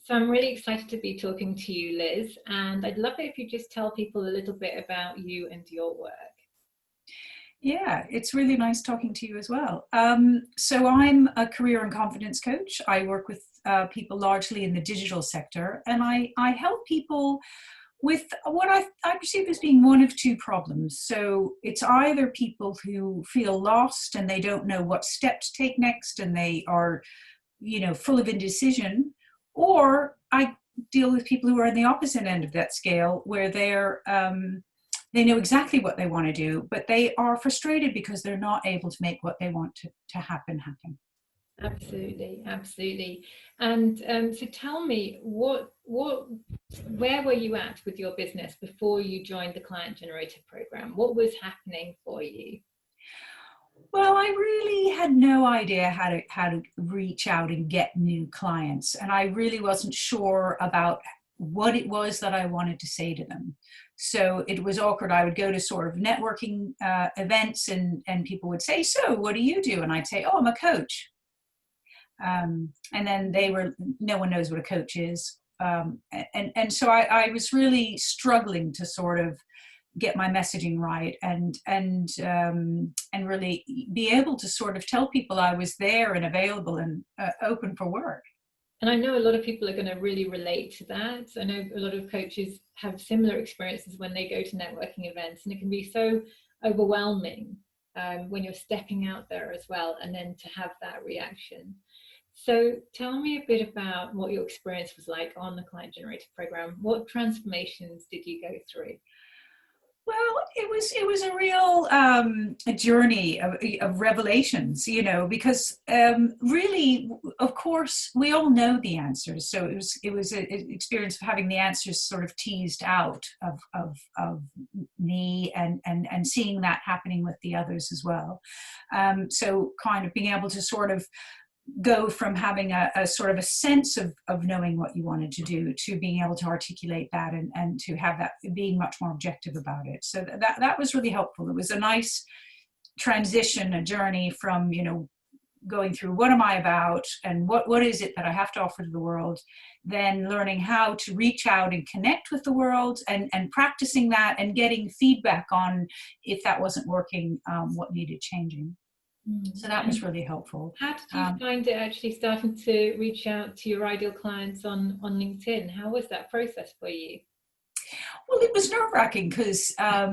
So I'm really excited to be talking to you, Liz, and I'd love it if you just tell people a little bit about you and your work. Yeah, it's really nice talking to you as well. So I'm a career and confidence coach. I work with people largely in the digital sector, and I help people with what I perceive as being one of two problems. So it's either people who feel lost and they don't know what step to take next, and they are, full of indecision, or I deal with people who are on the opposite end of that scale, where they know exactly what they want to do, but they are frustrated because they're not able to make what they want to happen. Absolutely, absolutely. And so tell me, where were you at with your business before you joined the Client Generator program? What was happening for you? Well, I really had no idea how to reach out and get new clients, and I really wasn't sure about what it was that I wanted to say to them. So it was awkward. I would go to sort of networking events, and people would say, "So, what do you do?" And I'd say, "Oh, I'm a coach." And then no one knows what a coach is. And so I was really struggling to sort of get my messaging right, and really be able to sort of tell people I was there and available and open for work. And I know a lot of people are going to really relate to that. I know a lot of coaches have similar experiences when they go to networking events, and it can be so overwhelming when you're stepping out there as well, and then to have that reaction. So tell me a bit about what your experience was like on the Client Generator program. What transformations did you go through? Well, it was a real a journey of revelations, because really, of course, we all know the answers. So it was an experience of having the answers sort of teased out of me, and seeing that happening with the others as well. So kind of being able to sort of go from having a sort of a sense of knowing what you wanted to do to being able to articulate that, and to have that being much more objective about it. So that was really helpful. It was a nice transition, a journey from, going through what am I about and what is it that I have to offer to the world, then learning how to reach out and connect with the world, and practicing that and getting feedback on if that wasn't working, what needed changing. So that was And really helpful. how did you find it actually starting to reach out to your ideal clients on LinkedIn? How was that process for you? Well, it was nerve-wracking because I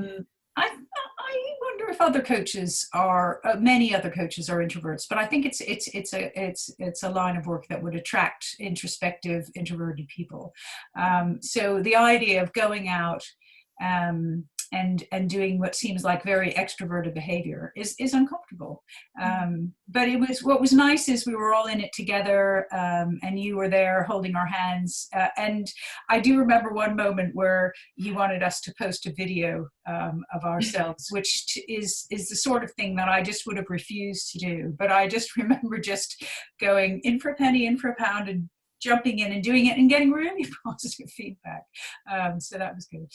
wonder if other coaches many other coaches are introverts, but I think it's a line of work that would attract introspective, introverted people. So the idea of going out, um, and doing what seems like very extroverted behavior is uncomfortable. But what was nice is we were all in it together, and you were there holding our hands. And I do remember one moment where you wanted us to post a video of ourselves, which is the sort of thing that I just would have refused to do. But I just remember just going in for a penny, in for a pound, and jumping in and doing it and getting really positive feedback. So that was good.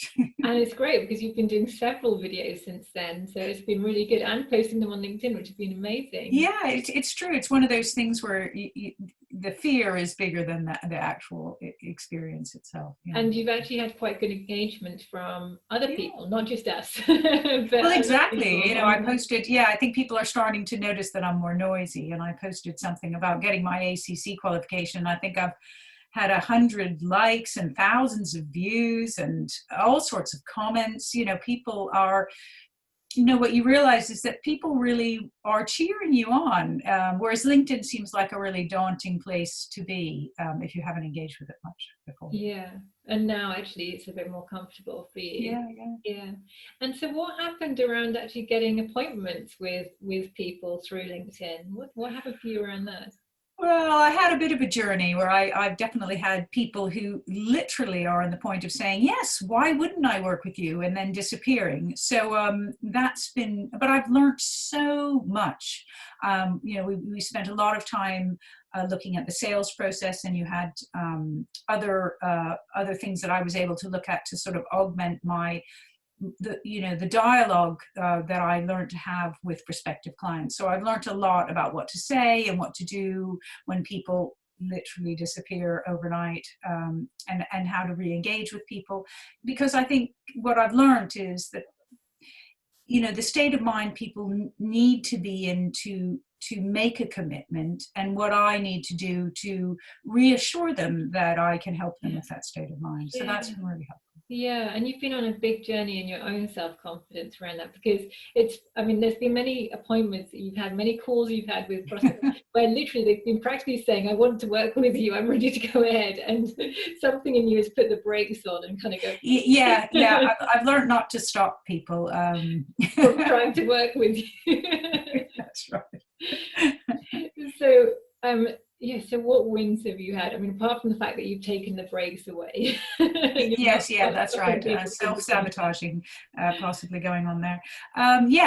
And it's great because you've been doing several videos since then. So it's been really good, and posting them on LinkedIn, which has been amazing. Yeah, it's true. It's one of those things where the fear is bigger than the actual experience itself. Yeah. And you've actually had quite good engagement from other people, not just us. Well, exactly. I posted, I think people are starting to notice that I'm more noisy, and I posted something about getting my ACC qualification. I think I've had 100 likes and thousands of views and all sorts of comments. People are, what you realize is that people really are cheering you on, whereas LinkedIn seems like a really daunting place to be, if you haven't engaged with it much before. Yeah, and now actually it's a bit more comfortable for you. Yeah. And so what happened around actually getting appointments with people through LinkedIn? What happened for you around that? Well, I had a bit of a journey where I've definitely had people who literally are on the point of saying, yes, why wouldn't I work with you? And then disappearing. So but I've learned so much. We spent a lot of time looking at the sales process, and you had other things that I was able to look at to sort of augment the dialogue that I learned to have with prospective clients. So I've learned a lot about what to say and what to do when people literally disappear overnight, and how to re-engage with people. Because I think what I've learned is that, the state of mind people need to be in to make a commitment, and what I need to do to reassure them that I can help them with that state of mind. So that's been really helpful. Yeah, and you've been on a big journey in your own self-confidence around that, because there's been many appointments that you've had, many calls you've had with prospects where literally they've been practically saying, I want to work with you, I'm ready to go ahead, and something in you has put the brakes on and kind of go, yeah, I've learned not to stop people from trying to work with you. That's right. So so what wins have you had? I mean, apart from the fact that you've taken the brakes away. Yes, that's right. Self-sabotaging possibly going on there.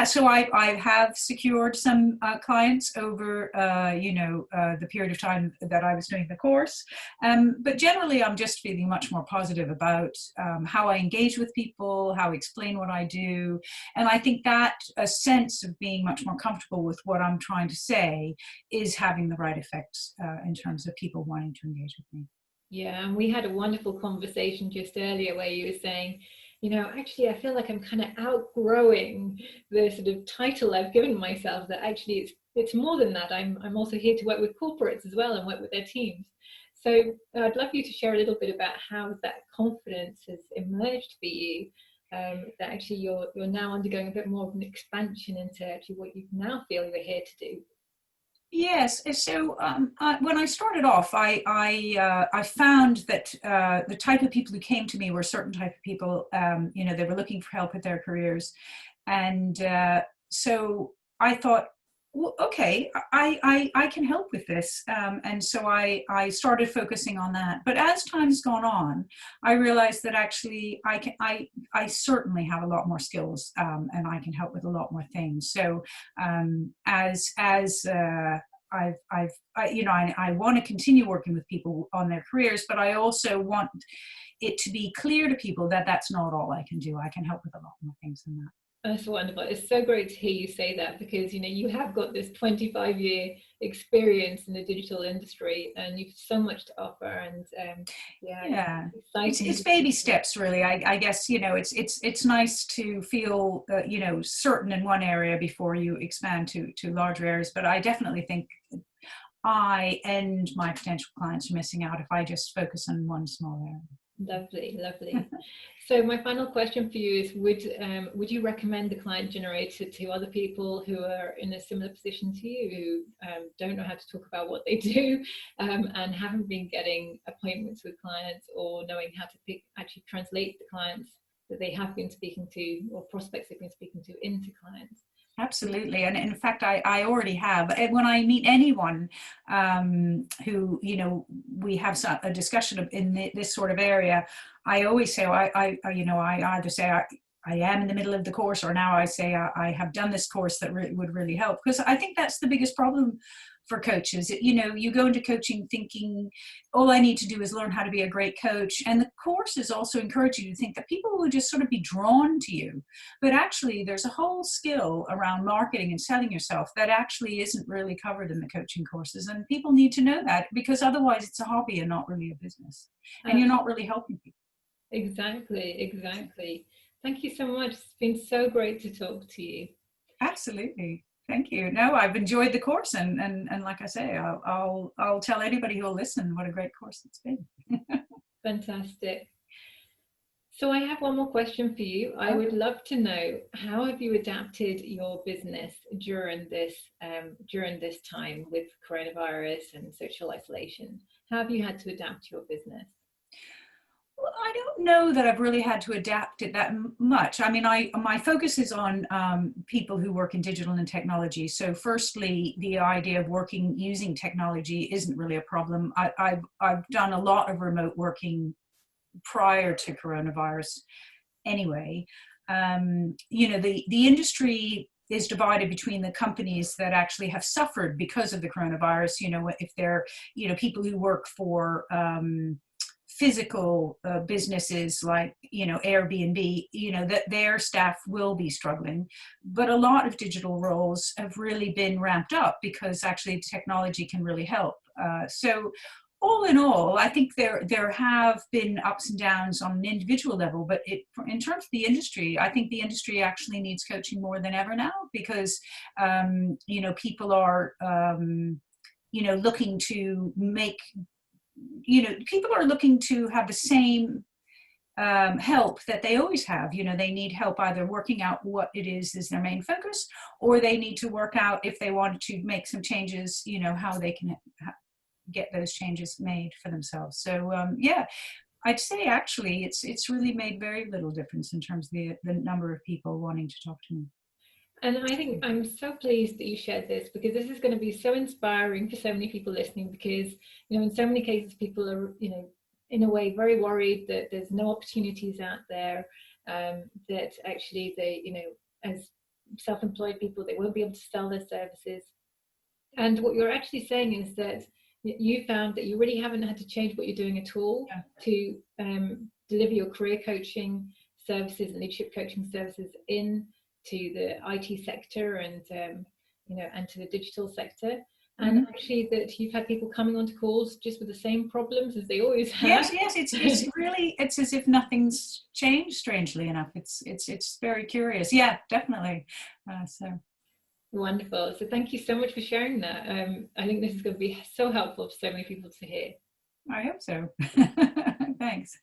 So I have secured some clients over the period of time that I was doing the course, but generally I'm just feeling much more positive about how I engage with people, how I explain what I do, and I think that a sense of being much more comfortable with what I'm trying to say is having the right effects in terms of people wanting to engage with me. Yeah, and we had a wonderful conversation just earlier where you were saying, actually I feel like I'm kind of outgrowing the sort of title I've given myself, that actually it's more than that. I'm also here to work with corporates as well and work with their teams. So I'd love you to share a little bit about how that confidence has emerged for you, that actually you're now undergoing a bit more of an expansion into actually what you now feel you're here to do. Yes. So when I started off, I found that the type of people who came to me were a certain type of people. They were looking for help with their careers, and so I thought, well, okay, I can help with this, and so I started focusing on that. But as time's gone on, I realized that actually I certainly have a lot more skills, and I can help with a lot more things. So as I want to continue working with people on their careers, but I also want it to be clear to people that that's not all I can do. I can help with a lot more things than that. That's wonderful. It's so great to hear you say that, because you have got this 25-year experience in the digital industry and you've so much to offer, and it's baby steps really. I guess it's nice to feel certain in one area before you expand to larger areas, but I definitely think I and my potential clients are missing out if I just focus on one small area. Lovely. So my final question for you is, would you recommend the client generator to other people who are in a similar position to you, who don't know how to talk about what they do, and haven't been getting appointments with clients, or knowing how to actually translate the clients that they have been speaking to, or prospects they've been speaking to, into clients? Absolutely. And in fact, I already have. When I meet anyone who, we have a discussion in this sort of area, I always say, I either say I am in the middle of the course, or now I say I have done this course that would really help. Because I think that's the biggest problem for coaches. You go into coaching thinking, all I need to do is learn how to be a great coach. And the courses also encourage you to think that people will just sort of be drawn to you. But actually, there's a whole skill around marketing and selling yourself that actually isn't really covered in the coaching courses. And people need to know that, because otherwise it's a hobby and not really a business. And you're not really helping people. Exactly. Thank you so much. It's been so great to talk to you. Absolutely. Thank you. No, I've enjoyed the course, and like I say, I'll tell anybody who will listen what a great course it's been. Fantastic. So I have one more question for you. I would love to know, how have you adapted your business during this time with coronavirus and social isolation? How have you had to adapt your business? Well, I don't know that I've really had to adapt it that much. I mean, my focus is on people who work in digital and technology. So firstly, the idea of using technology isn't really a problem. I've done a lot of remote working prior to coronavirus anyway. The industry is divided between the companies that actually have suffered because of the coronavirus. If they're, people who work for physical businesses like, Airbnb, that their staff will be struggling. But a lot of digital roles have really been ramped up because actually technology can really help. So all in all, I think there have been ups and downs on an individual level, but in terms of the industry, I think the industry actually needs coaching more than ever now because, people are, looking to make, people are looking to have the same help that they always have. They need help either working out what it is their main focus, or they need to work out if they wanted to make some changes, how they can get those changes made for themselves. So I'd say actually it's really made very little difference in terms of the number of people wanting to talk to me. And I think I'm so pleased that you shared this, because this is going to be so inspiring for so many people listening, because in so many cases people are in a way very worried that there's no opportunities out there, that actually they as self-employed people they won't be able to sell their services. And what you're actually saying is that you found that you really haven't had to change what you're doing at all to deliver your career coaching services and leadership coaching services into the IT sector and and to the digital sector. And actually that you've had people coming onto calls just with the same problems as they always have. Yes, it's really, it's as if nothing's changed, strangely enough. It's very curious. Yeah, definitely. So wonderful. So thank you so much for sharing that. I think this is going to be so helpful for so many people to hear. I hope so. Thanks.